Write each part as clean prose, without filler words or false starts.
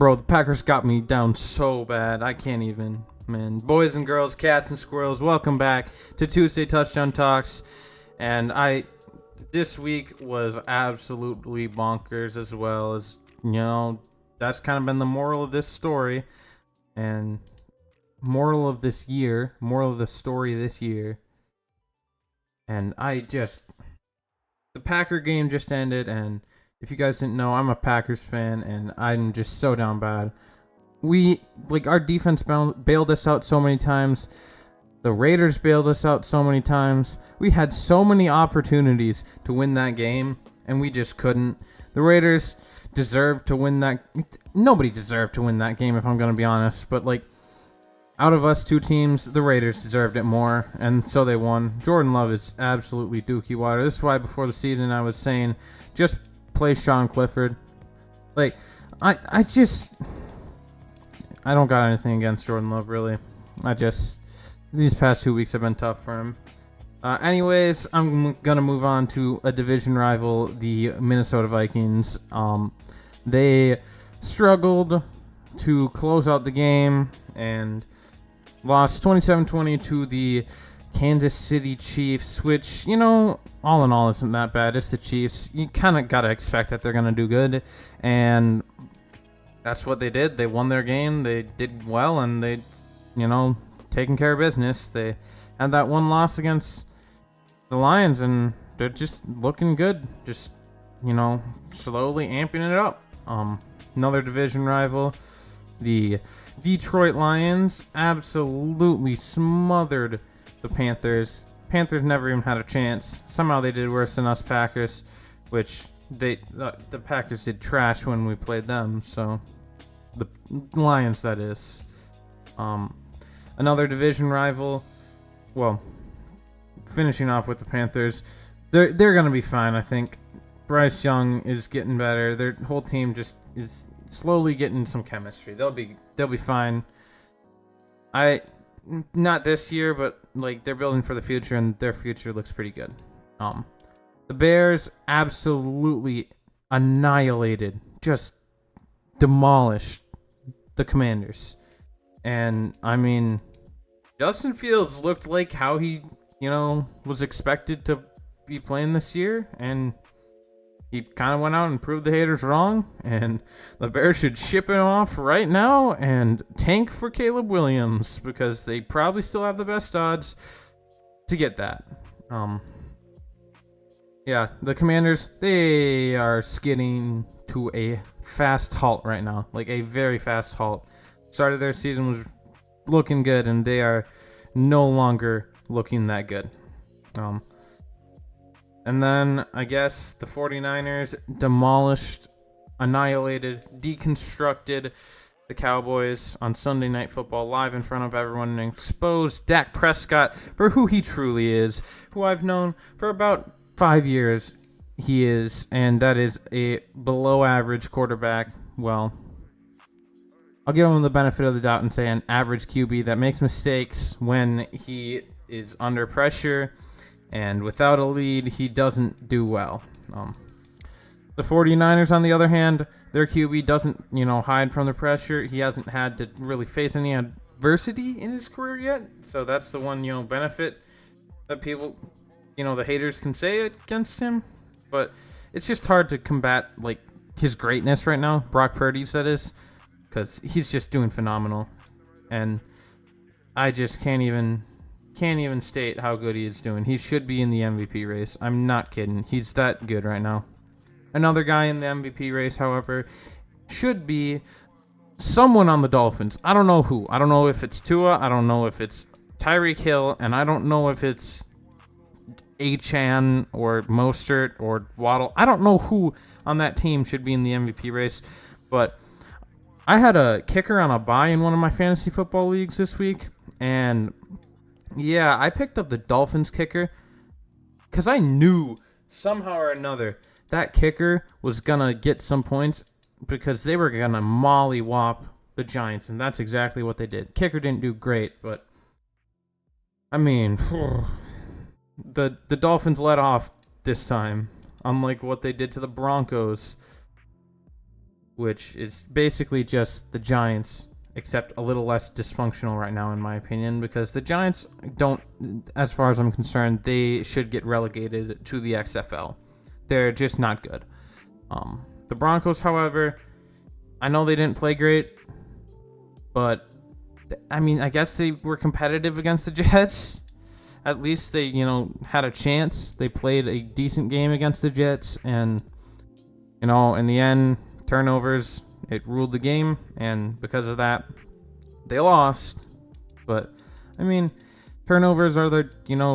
Bro, the Packers got me down so bad. I can't even, man. Boys and girls, cats and squirrels, welcome back to Tuesday Touchdown Talks. And this week was absolutely bonkers, as well as, that's kind of been the moral of this story. And moral of the story this year. And the Packer game just ended, and if you guys didn't know, I'm a Packers fan, and I'm just so down bad. Our defense bailed us out so many times. The Raiders bailed us out so many times. We had so many opportunities to win that game, and we just couldn't. The Raiders deserved to win that. Nobody deserved to win that game, if I'm going to be honest. But, out of us two teams, the Raiders deserved it more, and so they won. Jordan Love is absolutely dookie water. This is why before the season I was saying, just play Sean Clifford. I don't got anything against Jordan Love, really. These past 2 weeks have been tough for him. Anyways, I'm gonna move on to a division rival, the Minnesota Vikings. They struggled to close out the game and lost 27-20 to the Kansas City Chiefs, which, all in all isn't that bad. It's the Chiefs. You kind of got to expect that they're going to do good, and that's what they did. They won their game. They did well, and they, taking care of business. They had that one loss against the Lions, and they're just looking good. Just, slowly amping it up. Another division rival, the Detroit Lions, absolutely smothered the Panthers. Panthers never even had a chance. Somehow they did worse than us Packers, which the Packers did trash when we played them. So the Lions, that is. Another division rival. Well, finishing off with the Panthers, they're gonna be fine. I think Bryce Young is getting better. Their whole team just is slowly getting some chemistry. They'll be fine. Not this year, but they're building for the future, and their future looks pretty good. The Bears absolutely annihilated, just demolished the Commanders. And Justin Fields looked like how he, was expected to be playing this year, and he kind of went out and proved the haters wrong, and the Bears should ship him off right now and tank for Caleb Williams, because they probably still have the best odds to get that. The Commanders, they are skidding to a fast halt right now, a very fast halt. Start of their season was looking good, and they are no longer looking that good. And then, I guess, the 49ers demolished, annihilated, deconstructed the Cowboys on Sunday Night Football live in front of everyone, and exposed Dak Prescott for who he truly is, who I've known for about 5 years he is, and that is a below-average quarterback. Well, I'll give him the benefit of the doubt and say an average QB that makes mistakes when he is under pressure. And without a lead, he doesn't do well. The 49ers, on the other hand, their QB doesn't, hide from the pressure. He hasn't had to really face any adversity in his career yet. So that's the one, benefit that people, the haters can say against him. But it's just hard to combat, his greatness right now. Brock Purdy's, that is. Because he's just doing phenomenal. And I just can't even state how good he is doing. He should be in the MVP race. I'm not kidding. He's that good right now. Another guy in the MVP race, however, should be someone on the Dolphins. I don't know who. I don't know if it's Tua. I don't know if it's Tyreek Hill. And I don't know if it's Achane or Mostert or Waddle. I don't know who on that team should be in the MVP race. But I had a kicker on a bye in one of my fantasy football leagues this week. And yeah, I picked up the Dolphins kicker because I knew somehow or another that kicker was going to get some points because they were going to mollywop the Giants, and that's exactly what they did. Kicker didn't do great, but the Dolphins let off this time, unlike what they did to the Broncos. which is basically just the Giants, except a little less dysfunctional right now, in my opinion, because the Giants don't, as far as I'm concerned, they should get relegated to the XFL. They're just not good. The Broncos, however, I know they didn't play great, but I mean, I guess they were competitive against the Jets. At least they, had a chance. They played a decent game against the Jets, and, in the end, turnovers, it ruled the game, and because of that, they lost. But, I mean, turnovers are the,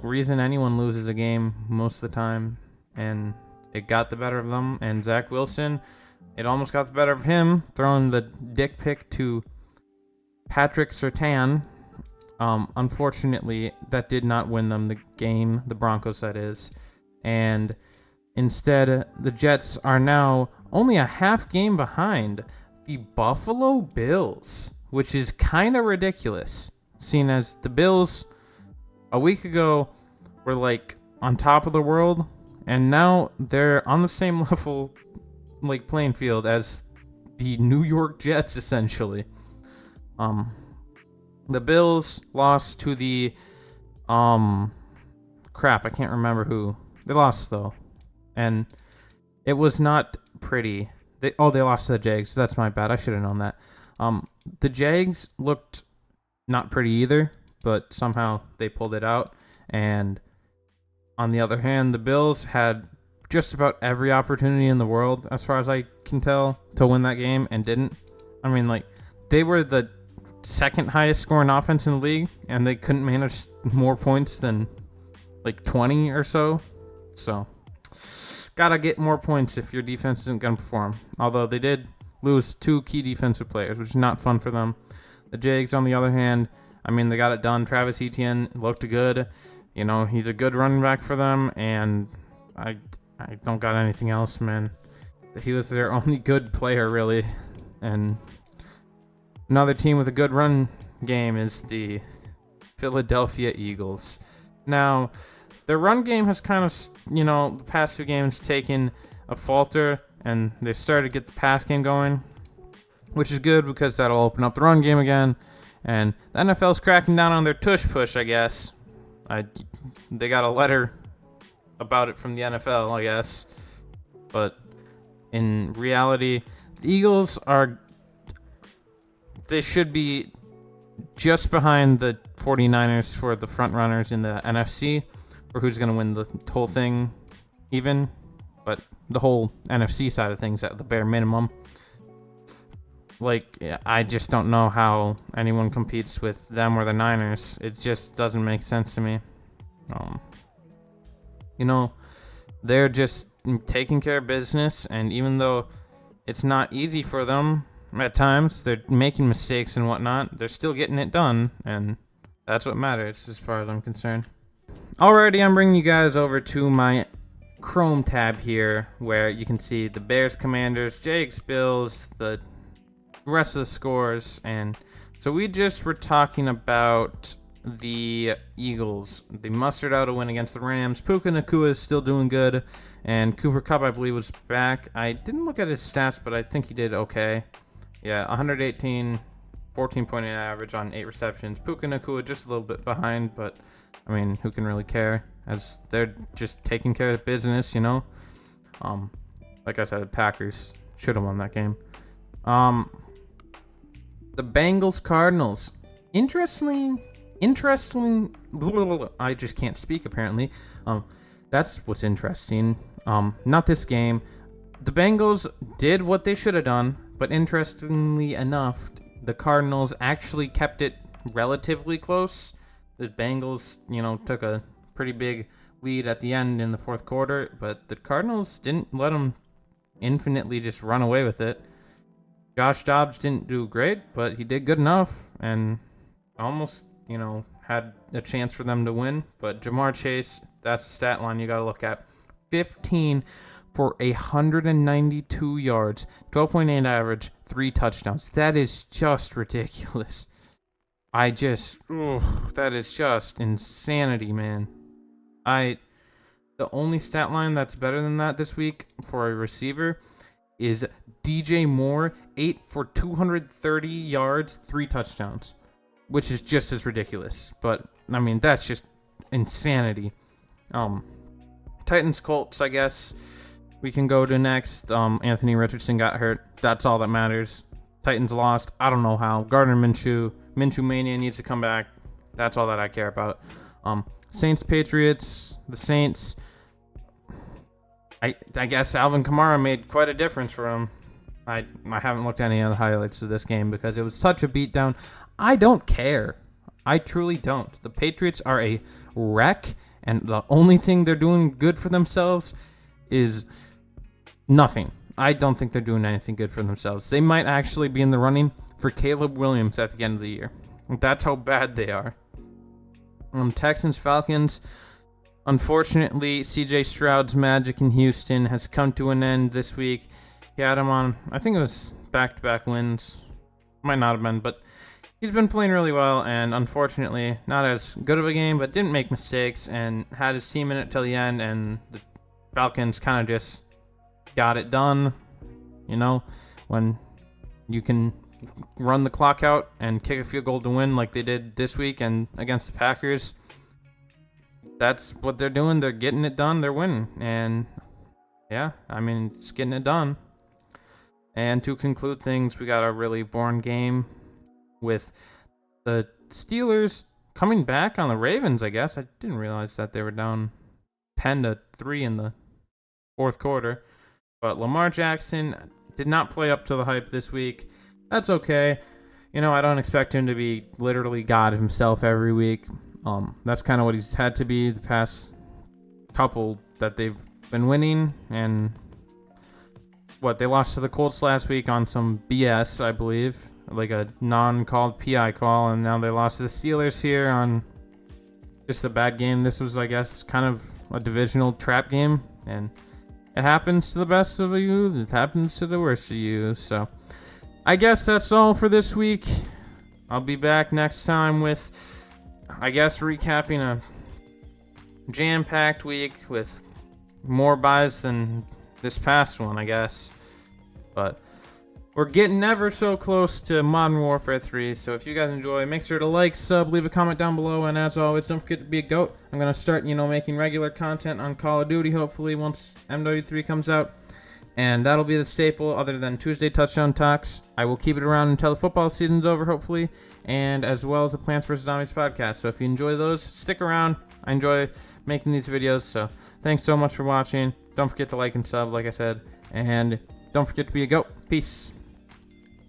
reason anyone loses a game most of the time, and it got the better of them, and Zach Wilson, it almost got the better of him, throwing the dick pic to Patrick Surtain. Unfortunately, that did not win them the game, the Broncos that is, and instead, the Jets are now only a half game behind the Buffalo Bills, which is kind of ridiculous, seeing as the Bills a week ago were like on top of the world, and now they're on the same level, like playing field as the New York Jets, essentially. The Bills lost to the crap, I can't remember who. They lost though. And it was not pretty. They lost to the Jags. That's my bad. I should have known that. The Jags looked not pretty either, but somehow they pulled it out. And on the other hand, the Bills had just about every opportunity in the world, as far as I can tell, to win that game and didn't. I mean, like, they were the second highest scoring offense in the league, and they couldn't manage more points than like 20 or so. So, gotta get more points if your defense isn't gonna perform. Although they did lose 2 key defensive players, which is not fun for them. The Jags, on the other hand, I mean, they got it done. Travis Etienne looked good. He's a good running back for them, and I don't got anything else, man. He was their only good player, really. And another team with a good run game is the Philadelphia Eagles. Now, their run game has kind of, the past 2 games taken a falter, and they've started to get the pass game going, which is good because that'll open up the run game again. And the NFL's cracking down on their tush push, I guess. They got a letter about it from the NFL, I guess. But in reality, the Eagles they should be just behind the 49ers for the front runners in the NFC, for who's going to win the whole thing even, but the whole NFC side of things at the bare minimum. Like, I just don't know how anyone competes with them or the Niners. It just doesn't make sense to me. They're just taking care of business, and even though it's not easy for them at times, they're making mistakes and whatnot, they're still getting it done, and that's what matters as far as I'm concerned. Alrighty, I'm bringing you guys over to my Chrome tab here, where you can see the Bears, Commanders, Jags, Bills, the rest of the scores. And so we just were talking about the Eagles. They mustered out a win against the Rams. Puka Nacua is still doing good, and Cooper Kupp, I believe, was back. I didn't look at his stats, but I think he did okay. Yeah, 118, 14.8 average on 8 receptions. Puka Nacua just a little bit behind, but I mean, who can really care, as they're just taking care of business, Like I said, the Packers should have won that game. The Bengals Cardinals. Interestingly, I just can't speak apparently. That's what's interesting. Not this game. The Bengals did what they should have done, but interestingly enough, the Cardinals actually kept it relatively close. The Bengals, took a pretty big lead at the end in the fourth quarter, but the Cardinals didn't let them infinitely just run away with it. Josh Dobbs didn't do great, but he did good enough and almost, had a chance for them to win. But Jamar Chase, that's the stat line you got to look at. 15 for 192 yards, 12.8 average, 3 touchdowns. That is just ridiculous. That is just insanity, man. The only stat line that's better than that this week for a receiver is DJ Moore, 8 for 230 yards, 3 touchdowns, which is just as ridiculous. But, I mean, that's just insanity. Titans, Colts, I guess we can go to next. Anthony Richardson got hurt. That's all that matters. Titans lost. I don't know how. Gardner Minshew Mania needs to come back. That's all that I care about. Saints, Patriots. The Saints, I guess Alvin Kamara made quite a difference for him. I haven't looked at any of the highlights of this game because it was such a beatdown. I don't care. I truly don't. The Patriots are a wreck, and the only thing they're doing good for themselves is nothing. I don't think they're doing anything good for themselves. They might actually be in the running for Caleb Williams at the end of the year. That's how bad they are. Texans, Falcons. Unfortunately, CJ Stroud's magic in Houston has come to an end this week. He had him on, I think it was back-to-back wins. Might not have been, but he's been playing really well, and unfortunately, not as good of a game, but didn't make mistakes and had his team in it till the end, and the Falcons kind of just got it done. You know, when you can run the clock out and kick a field goal to win like they did this week and against the Packers, that's what they're doing. They're getting it done. They're winning. And, yeah, I mean, it's getting it done. And to conclude things, we got a really boring game with the Steelers coming back on the Ravens, I guess. I didn't realize that they were down 10-3 in the fourth quarter. But Lamar Jackson did not play up to the hype this week. That's okay. You know, I don't expect him to be literally God himself every week. That's kind of what he's had to be the past couple that they've been winning. And they lost to the Colts last week on some BS, I believe, like a non-called PI call, and now they lost to the Steelers here on just a bad game. This was, I guess, kind of a divisional trap game, and it happens to the best of you. It happens to the worst of you. So I guess that's all for this week. I'll be back next time with, I guess, recapping a jam-packed week with more buys than this past one, I guess. But we're getting ever so close to Modern Warfare 3, so if you guys enjoy, make sure to like, sub, leave a comment down below, and as always, don't forget to be a goat. I'm going to start, making regular content on Call of Duty, hopefully, once MW3 comes out. And that'll be the staple, other than Tuesday Touchdown Talks. I will keep it around until the football season's over, hopefully, and as well as the Plants vs. Zombies podcast. So if you enjoy those, stick around. I enjoy making these videos, so thanks so much for watching. Don't forget to like and sub, like I said, and don't forget to be a goat. Peace.